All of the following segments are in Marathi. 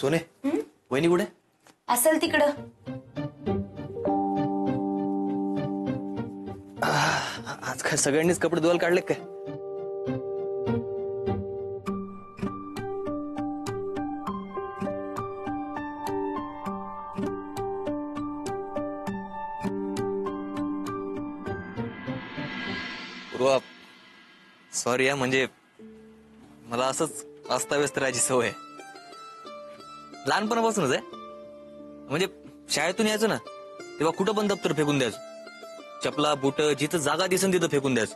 सोने वहिनी कुठे असेल तिकडं. आज काय सगळ्यांनीच कपडे धुवायला काढले काय? पूर्वा सॉरी या, म्हणजे मला असंच अस्ताव्यस्त राहायची सवय आहे लहानपणापासूनच आहे. म्हणजे शाळेतून यायचो ना तेव्हा कुठं पण दप्तर फेकून द्यायचो. चपला बुट जिथं जागा दिसन तिथं फेकून द्यायचो.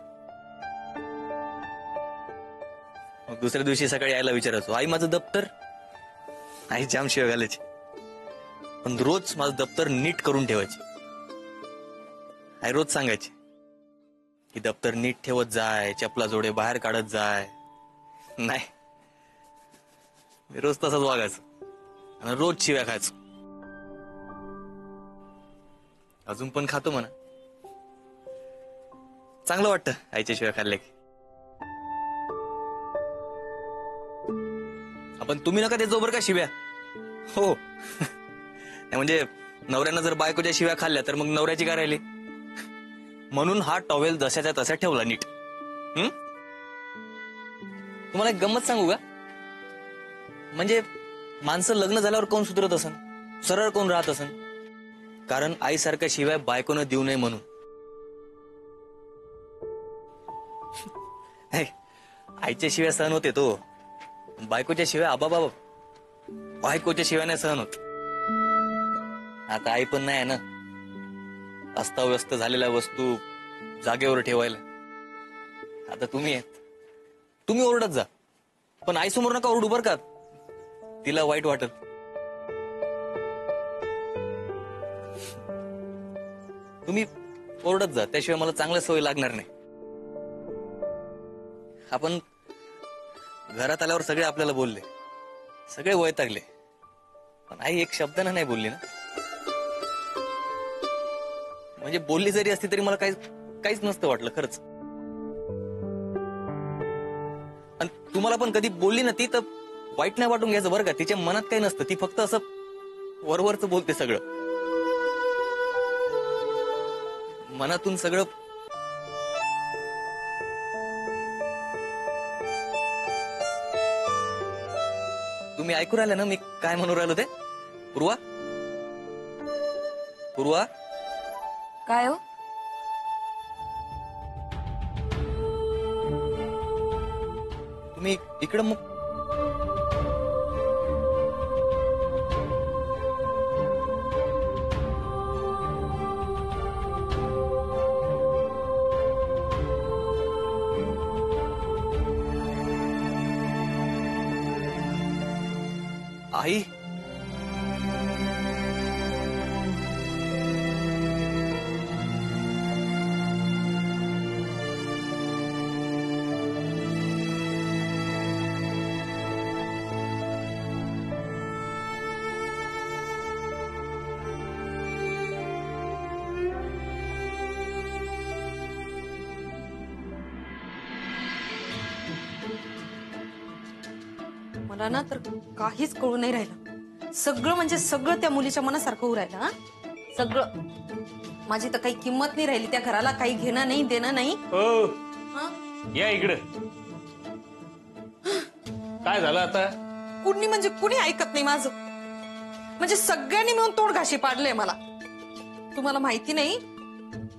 मग दुसऱ्या दिवशी सकाळी यायला विचारायचो, आई माझं दप्तर. आई जाम शिवाय घालायची, पण रोज माझं दप्तर नीट करून ठेवायची. आई रोज सांगायची की दप्तर नीट ठेवत जाय, चपला जोडे बाहेर काढत जाय. नाही, मी रोज तसंच वागायचो आणि रोज शिव्या खायचो. अजून पण खातो म्हणा, चांगलं वाटतं आईच्या शिव्या खाल्ल्या की. आपण तुम्ही नका देत जाऊ बरं का शिव्या. हो म्हणजे नवऱ्यानं जर बायकोच्या शिव्या खाल्ल्या तर मग नवऱ्याची काय राहिली. म्हणून हा टॉवेल जशाच्या तसा ठेवला नीट. तुम्हाला एक गंमत सांगू का? म्हणजे माणसं लग्न झाल्यावर कोण सुधरत असन, सरळ कोण राहत असन? कारण आईसारख्या शिवाय बायकोनं देऊ नये म्हणून. आईच्या शिवाय सहन होते तो, बायकोच्या शिवाय आबाबा बायकोच्या शिवाय नाही सहन होत. आता आई पण नाही आहे ना, अस्ताव्यस्त झालेल्या वस्तू जागेवर ठेवायला. आता तुम्ही आहेत, तुम्ही ओरडत जा, पण आई समोर नका ओरडू बर का, तिला वाईट वाटत. तुम्ही ओरडत जा, त्याशिवाय मला चांगल्या सवय लागणार नाही. आपण घरात आल्यावर सगळे आपल्याला बोलले, सगळे वैतागले, पण आई एक शब्दानं नाही बोलली ना. म्हणजे बोलली जरी असती तरी मला काहीच नसतं वाटलं खरंच. आणि तुम्हाला पण कधी बोलली ना ती तर वाईट नाही वाटून घ्यायचं बरं का. तिच्या मनात काही नसतं, ती फक्त असं वरवरच बोलते सगळं, मनातून सगळं. तुम्ही ऐकू राहिले ना मी काय म्हणून राहिलो ते? पूर्वा, पूर्वा काय हो? तुम्ही इकडं मग. आई मला ना तर काहीच कळू नाही राहिलं. सगळं म्हणजे सगळं त्या मुलीच्या मनासारखं होऊ राहिलं. हा सगळं. माझी तर काही किंमत नाही राहिली त्या घराला, काही घेणं नाही देणं नाही. या इकडे. काय झालं आता? कुणी म्हणजे कुणी ऐकत नाही माझं. म्हणजे सगळ्यांनी मिळून तोड घाशी पाडलंय मला. तुम्हाला माहिती नाही,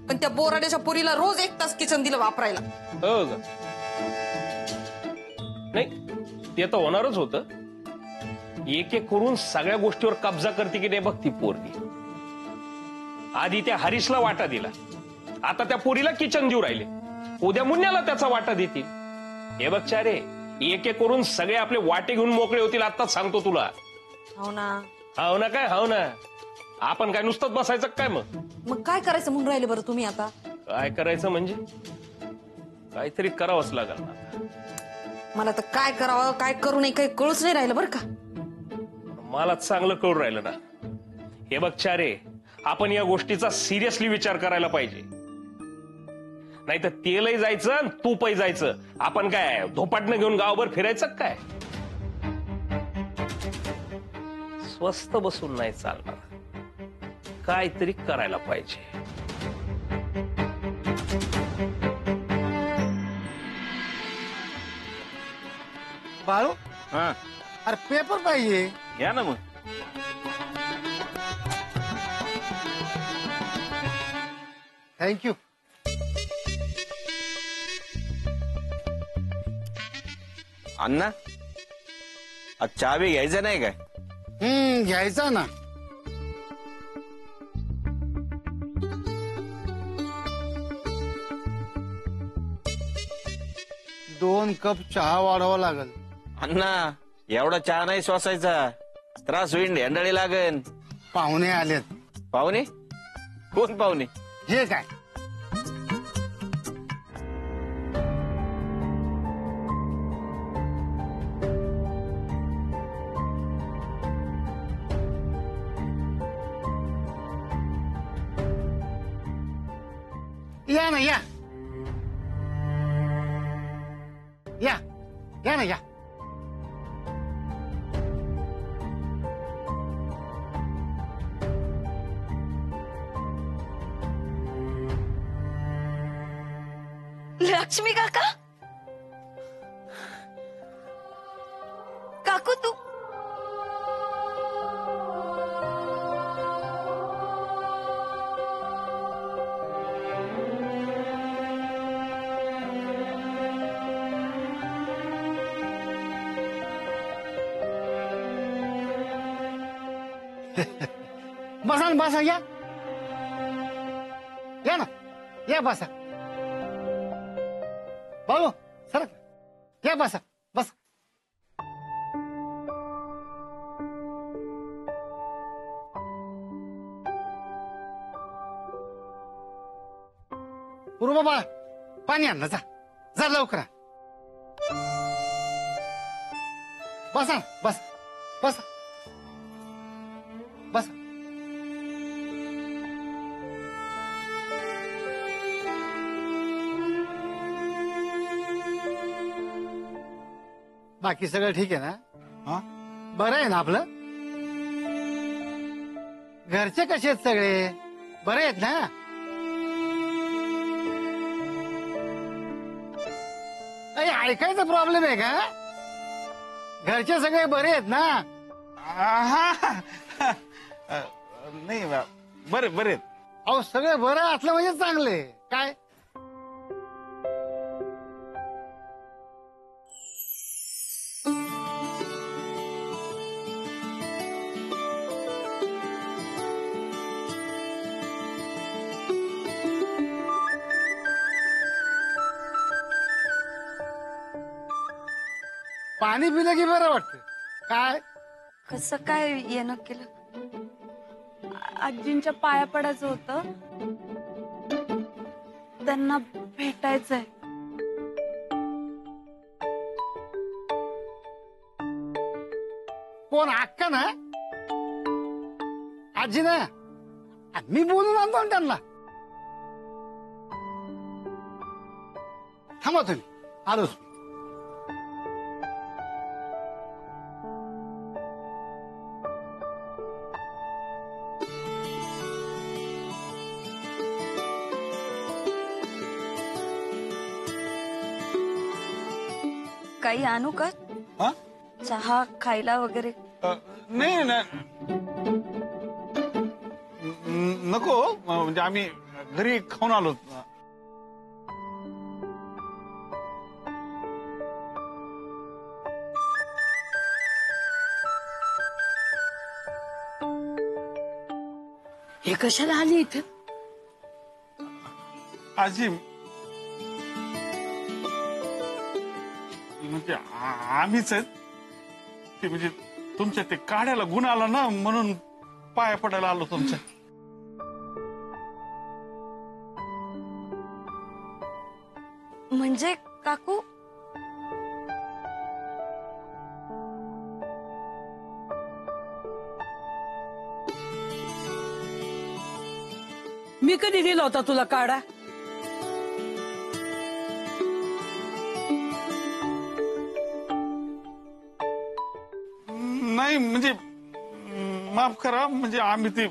पण त्या बोराड्याच्या पोरीला रोज 1 तास किचन दिलं वापरायला. हो का? नाही ते तर होणारच होतं. एक एक करून सगळ्या गोष्टीवर कब्जा करते की नाही बघ ती पोरगी. आधी त्या हरीशला वाटा दिला, आता त्या पोरीला किचन देऊ राहिले, उद्या मुन्याला त्याचा वाटा देतील. हे बघ चारे, एक एक करून सगळे आपले वाटे घेऊन मोकळे होतील. आताच सांगतो तुला. हो ना. हो ना. काय हो ना? आपण काय नुसतंच बसायचं काय? मग काय करायचं म्हणून राहिले बरं तुम्ही आता? काय करायचं म्हणजे काहीतरी करावंच लागल ना. मला तर काय करावं काय करू नये काही कळूच नाही राहिलं बरं का. मला चांगलं कळून राहिलं ना. हे बघ चारे, आपण या गोष्टीचा सिरियसली विचार करायला पाहिजे. नाही तर तेलही जायचं आणि तूपही जायचं. आपण काय धोपाटणं घेऊन गावभर फिरायचं काय? स्वस्त बसून नाही चालणार, काहीतरी करायला पाहिजे. बाळू, हा अरे पेपर पाहिजे. घ्या ना मग. थँक्यू. अण्णा, आज चहा बी घ्यायचा नाही काय? घ्यायचा ना. दोन कप चहा वाढावा लागल. अण्णा, एवढा चहा नाही श्वासायचा, त्रास होईल, हेंडाळी लागन. पाहुणे आलेत. पाहुणे? कोण पाहुणे? हे काय? या ना, या या या ना, या. लक्ष्मी काका, काकू तू बसा ना, बसा. या या ना, या बसा. बाळू सर, या बसा, बस. पूर्व बाळा, पाणी आण ना, जा जा लवकर. बसा बस, बस बस. बाकी सगळं ठीक आहे ना? हा, बरं आहे ना आपलं? घरचे कसे आहेत सगळे? बरे आहेत ना? अरे ऐकायचा प्रॉब्लेम आहे का? घरचे सगळे बरे आहेत ना? नाही बरे बरे. अहो सगळे बरं असलं म्हणजे चांगले. काय पाणी पिलं की बरं वाटतं. काय कसं काय येणं केलं? आजींच्या पाया पडायचं होतं, त्यांना भेटायचंय. कोण अक्का ना? आजी ना? मी बोलून आणतो ना त्यांना. थांबा तुम्ही, आलोच. काही आणू का? हा? चहा खायला वगैरे? नाही ना, नको. म्हणजे आम्ही घरी खाऊन आलो. हे कशाला आली इथे? आजी, म्हणजे आम्हीच आहेत ते. म्हणजे तुमच्या ते काढ्याला गुण आला ना, म्हणून पाया पडायला आलो तुमच्या. म्हणजे काकू, मी कधी दिला होता तुला काढा? नाही म्हणजे माफ करा, म्हणजे आम्ही ते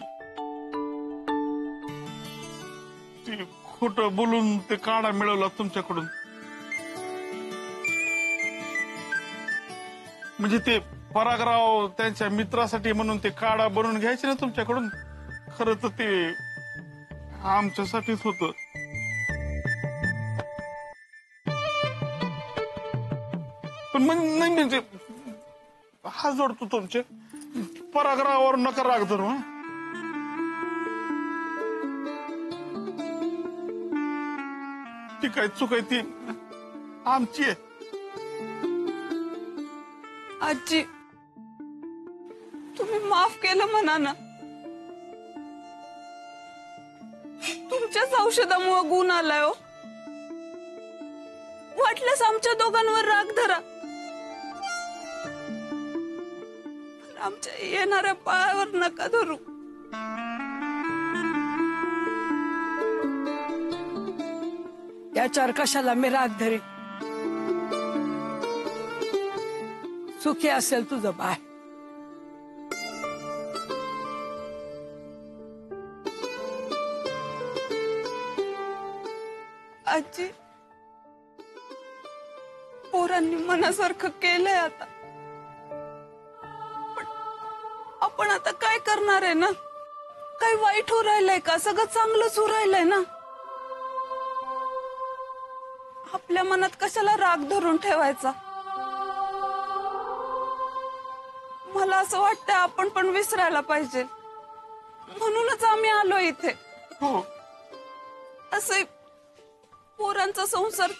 खोटं बोलून ते काढा मिळवला तुमच्याकडून. म्हणजे ते परागराव त्यांच्या मित्रासाठी म्हणून ते काढा बनवून घ्यायचे ना तुमच्याकडून. खरं तर ते आमच्यासाठीच होतं. पण नाही म्हणजे हात जोडतो तुमचे, परागरावर नका राग धरू. हं? ती काय चूक आहे ती आमची आहे. आजी तुम्ही माफ केलं म्हणा ना. तुमच्याच औषधामुळे गुण आलाय हो. वाटलंच आमच्या दोघांवर राग धरा, पण आमच्या येणाऱ्या पायावर नका धरू. याच्यावर कशाला मी राग धरे? सुखी असेल तुझं बाय. आजी पोरांनी मनासारखं केलंय आता, पण आपण आता काय करणार आहे ना? काही वाईट हो राहिलंय का? सगळं चांगलंच हो राहिलंय ना. आपल्या मनात कशाला राग धरून ठेवायचा? मला असं वाटतं आपण पण विसरायला पाहिजे, म्हणूनच आम्ही आलो इथे. हो, असे पोरांचा संसार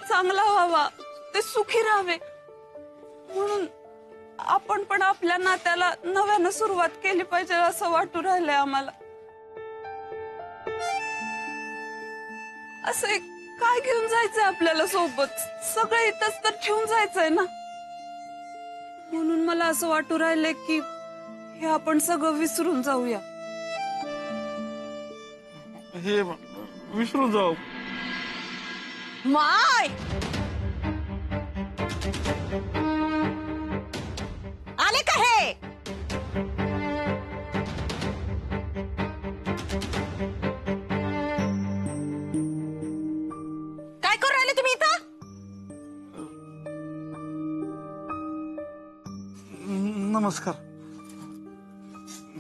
चांगला व्हावा, ते सुखी राहावे, म्हणून आपण पण आपल्या नात्याला नव्यानं सुरुवात केली पाहिजे असं वाटू राहिलंय आम्हाला. असे काय घेऊन जायचंय आपल्याला सोबत? सगळं इथंच तर ठेवून जायचंय ना. म्हणून मला असं वाटू राहिलंय की हे आपण सगळं विसरून जाऊया. हे विसरून जाऊ. माय आले का हे? काय करू राहिले तुम्ही इथं? नमस्कार.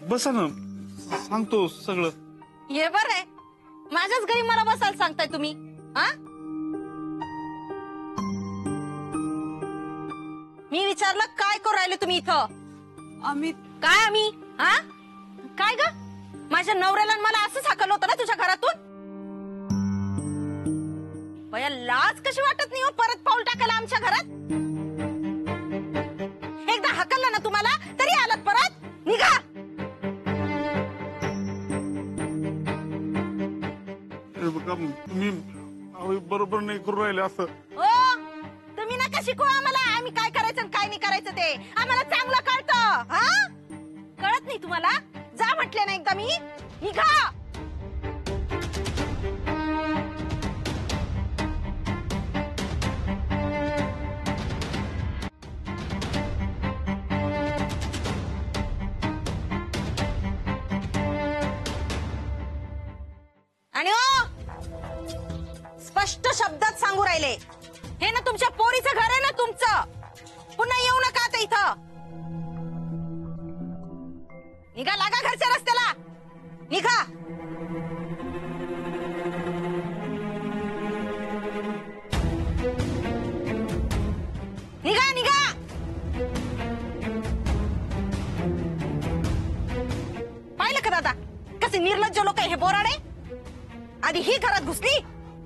बसा ना, सांगतो सगळं. हे बरं आहे, माझ्याच घरी मला बसायला सांगताय तुम्ही. हा, मी विचारलं काय करू राहिले तुम्ही इथं? आम्ही काय आम्ही? हा, काय ग? माझ्या नवऱ्याला आणि मला असं हाकललं होतं ना तुझ्या घरातून? बया लाज कशी वाटत नाही हो परत पाऊल टाकायला आमच्या घरात? एकदा हाकललं ना तुम्हाला तरी आलात परत? निघा. हे बघा, तुम्ही बरोबर नाही करू राहिले असं. ओ, तुम्ही नका शिकवा आम्हाला आम्ही काय करायचं आणि काय नाही करायचं ते. आम्हाला चांगलं कळतं. हा, कळत नाही तुम्हाला? जा म्हटले ना एकदा मी. निघा. आणि ओ, स्पष्ट शब्दात सांगू राहिले, हे ना तुमच्या पोरीचं घर आहे ना तुमचं. पुन्हा येऊ नका आता इथं. निघा, लागा घरच्या रस्त्याला. निघा. निघा निघा. पाहिलं का दादा कसे निर्लज्ज लोक आहे हे बोराडे? आधी ही घरात घुसली,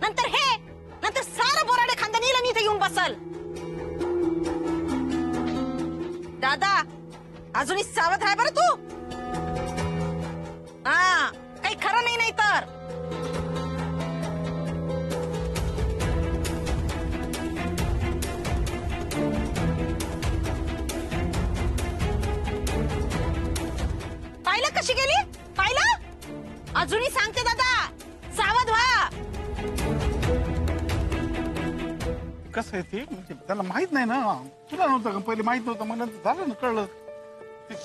नंतर हे, नंतर सारं बोराडे खानदानीला मी इथे येऊन बसल. दादा अजूनही सावध राहा बरं तू. हा, काही खरं नाही तर. पाहिलं कशी गेली? पाहिलं? अजूनही सांगते दादा, कसं आहे ते म्हणजे त्यांना माहित नाही ना. तुला नव्हतं का पहिले माहित नव्हतं, मग नंतर झालं ना, कळलं.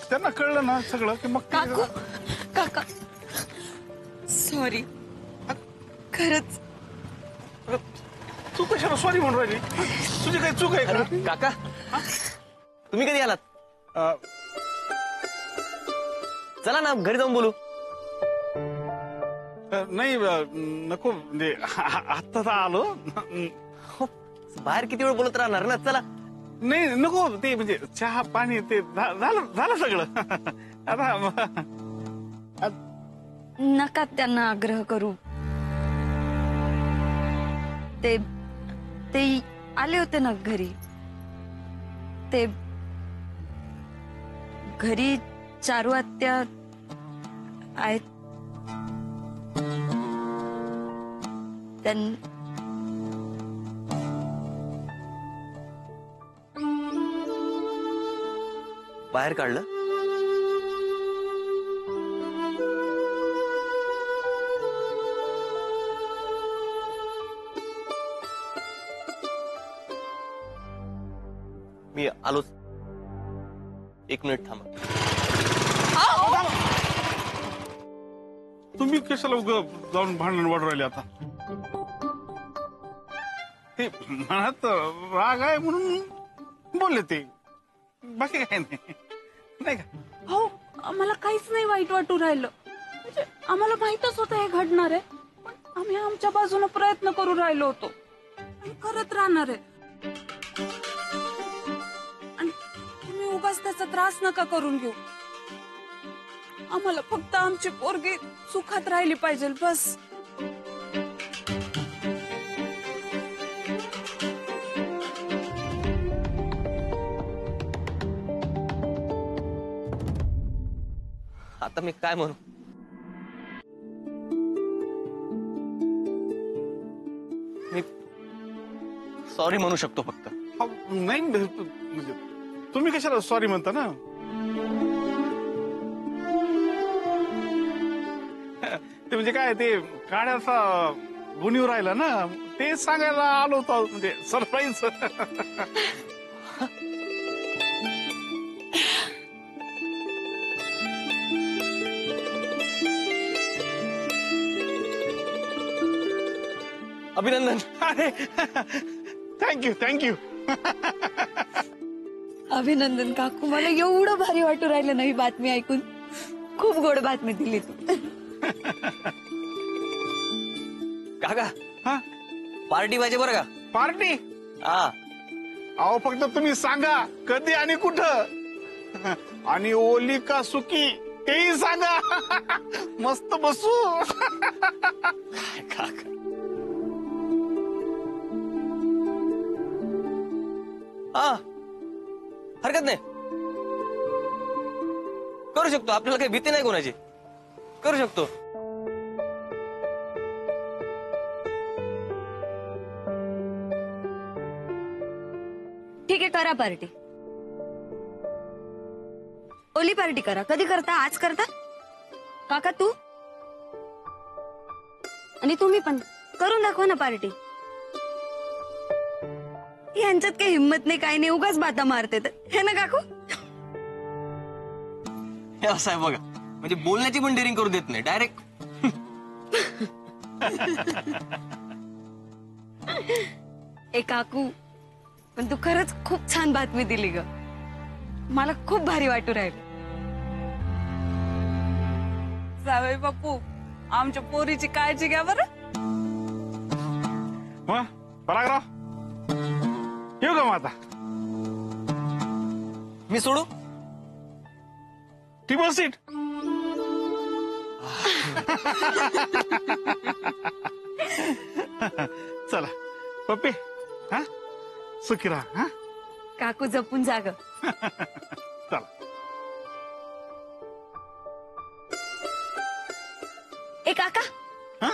त्यांना कळलं ना सगळं की मग काकू काका सॉरी खरंच. तू कशाला सॉरी म्हणून राहिली? तुझी काही चूक आहे का? काका तुम्ही कधी आलात? अं, चला ना घरी जाऊन बोलू. नाही नको म्हणजे आता तर आलो. बाहेर किती वेळ बोलत राहणार ना, चला. नाही नको ते म्हणजे चहा पाणी ते झालं सगळं. आता नका त्यांना आग्रह करू. ते आले होते ना घरी. ते घरी चारू आत्या आहेत. बाहेर काढलं? मी आलोच. 1 मिनिट थांबा. तुम्ही कशाला जाऊन भांडण वाढ राहिले आता? ते मनात राग आहे म्हणून बोलले ते, बाकी काय नाही. नाही का? हो आम्हाला काहीच नाही वाईट वाटू राहिलं. म्हणजे आम्हाला माहितच होतं हे घडणार आहे, पण आम्ही आमच्या बाजूने प्रयत्न करू राहिलो होतो आणि करत राहणार आहे. आणि तुम्ही उगाच त्याचा त्रास नका करून घेऊ. आम्हाला फक्त आमची पोरगी सुखात राहिली पाहिजे बस. आता मी काय म्हणू? मी सॉरी म्हणू शकतो फक्त. नाही म्हणजे तुम्ही कशाला सॉरी म्हणता ना? ते म्हणजे काय ते काड्याचा गुन्हीवर राहिला ना, ते सांगायला आलो होतो म्हणजे सरप्राईज. अभिनंदन. अरे थँक्यू. अभिनंदन काकू. मला एवढं भारी वाटू राहिलं ना ही बातमी ऐकून. खूप गोड बातमी दिली तू. काका हा पार्टी पाहिजे बरं का? पार्टी? हा. अहो फक्त तुम्ही सांगा कधी आणि कुठं, आणि ओली का सुकी तेही सांगा. मस्त बसू. काका हा हरकत नाही, करू शकतो. आपल्याला काही भीती नाही कोणाची, करू शकतो. ठीक आहे करा पार्टी. ओली पार्टी करा. कधी करता? आज करता? काका तू आणि तुम्ही पण करून दाखवा ना पार्टी. यांच्यात काही हिंमत नाही, काही नाही, उगाच बाता मारते हे ना काकू. हे असं आहे बघा, म्हणजे बोलण्याची पण डेअरिंग करू देत नाही, डायरेक्ट. ए काकू, पण तू खरंच खूप छान बातमी दिली ग. मला खूप भारी वाटू राहिलं. जावई बापू, आमच्या पोरीची काळजी घ्या बरं. मग परागराव येऊ का मग आता? मी सोडू? Table seat. चला पप्पी, हा सुखी राहा. हा काकू जपून जाग. चला. ए काका, हा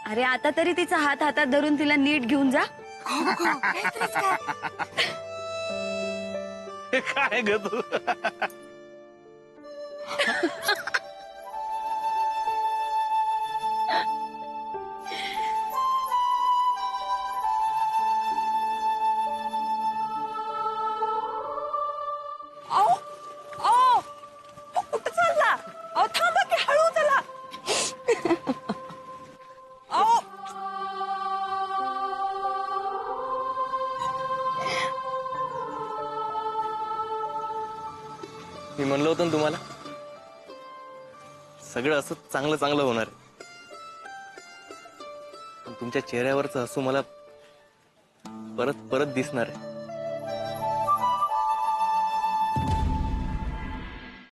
अरे आता तरी तिचा हात हातात धरून तिला नीट घेऊन जा. काय ग तू? मी म्हणलं होतं ना तुम्हाला, सगळं असं चांगलं चांगलं होणार आहे. पण तुमच्या चेहऱ्यावरचं हसू मला परत परत दिसणार आहे.